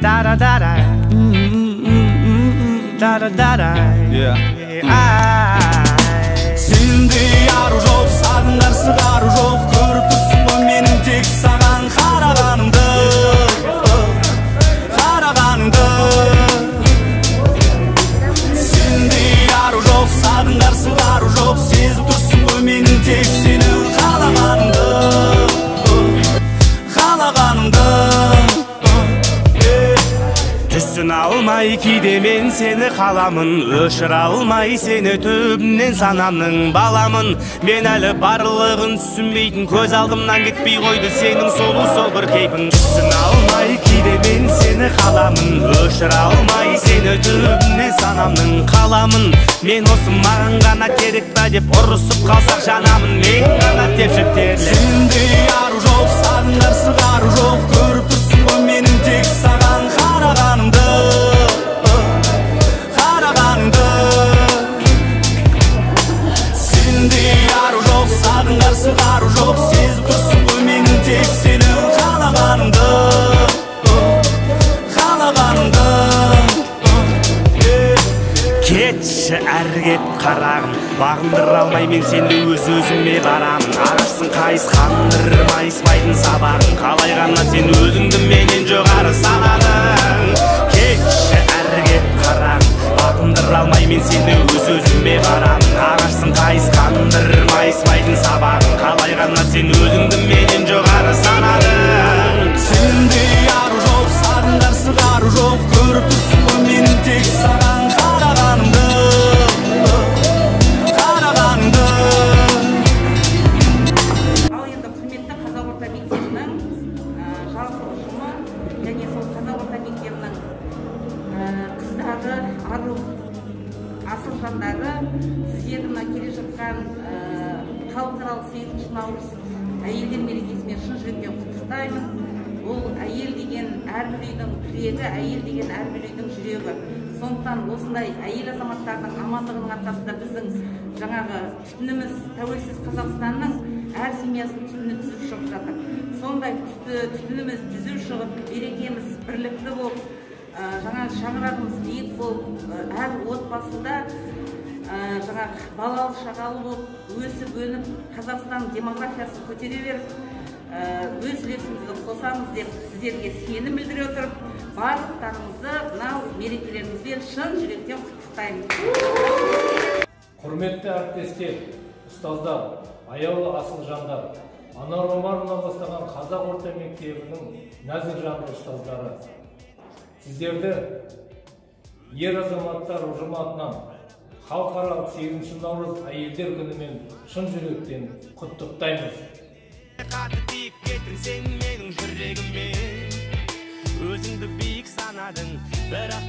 Da da da da. Da da da da. Сенде ару жоқ, сағындар сығару жоқ. Көріп тұрсың ғой менің тек саған қарағанымды. Сенде ару жоқ, сағындар сығару жоқ. Сезіп тұрсың ғой менің тек сені қалағанымды. Түсін алмай кейде мен сені қаламын, өшіре алмай сені түбімнен санамның баламын. Мен әлі барлығын түсінбейтін, көз алдымнан кетпей қойды сенің солу сол бір кейпің. Түсін алмай кейде мен сені қаламын, өшіре алмай сені түбімнен санамның қаламын. Мен осы маған ғана керек па деп ұрысып қалсақ жанамын, мен ғана тепшіп терлеп. Сенде ару жоқ, сағындар сығару жоқ. Көріп тұрсың ғой менің тек саған қарағанымды. Сенде ару жоқ, сағындар сығару жоқ. Сезіп тұрсың ғой менің тек сені қалағанымды. Кетші әрі кет қарағым, бағындыра алмай мен сені өз-өзіме барамын. Ағашсың қайысқандыр майыспайтын сабағың, қалай ғана сен өзіңді менен жоғары санадың. Кетші әрі кет қарағым, бағындыра алмай мен сені өз-өзіме барамын. Ағашсың қайысқандыр майыспайтын сабағың, қалай ғана сен өзіңді менен жоғары санадың. Сенде ару жоқ, сағындар сығару жоқ. Көріп тұрсың ғой менің тек саған қарағанымды. Ал енді құрметті Қазақ орта мектебінің жалпы ұжымы және сол Қазақ орта мектебінің қыздары, ару асыл жандары, сіздерді мына келе жатқан халықаралық 8 наурыз әйелдер мерекесімен шын жүректен құттықтаймын. Бұл әйел деген әрбір үйдің тірегі, әйел деген әрбір үйдің жүрегі. Сондықтан осындай әйел азаматтардың амандығының арқасында біздің жаңағы түтініміз, тәуелсіз Қазақстанның әр семьясының түтіні түзіп шығып жатыр. Сондай түтініміз түзіп шығып, берекеміз бірлікті болып, жаңағы шаңырағымыз биік болып, әр отбасында жаңағы балалы шағалы болып өсіп өніп, Қазақстан демографиясы көтере беріп, өз үлесімізді қосамыз деп сіздерге сенім білдіре отырып, барлықтарыңызды мынау мерекелеріңізбен шын жүректен құттықтаймын. Құрметті әріптестер, ұстаздар, аяулы асыл жандар, Анар Омаровна бастаған Қазақ орта мектебінің нәзік жанды ұстаздары, сіздерді ер азаматтар ұжымы атынан халықаралық 8 наурыз әйелдер күнімен шын жүректен құттықтаймыз. Қатты тиіп кетірсең менің жүрегіме, өзіңді биік санадың, бірақ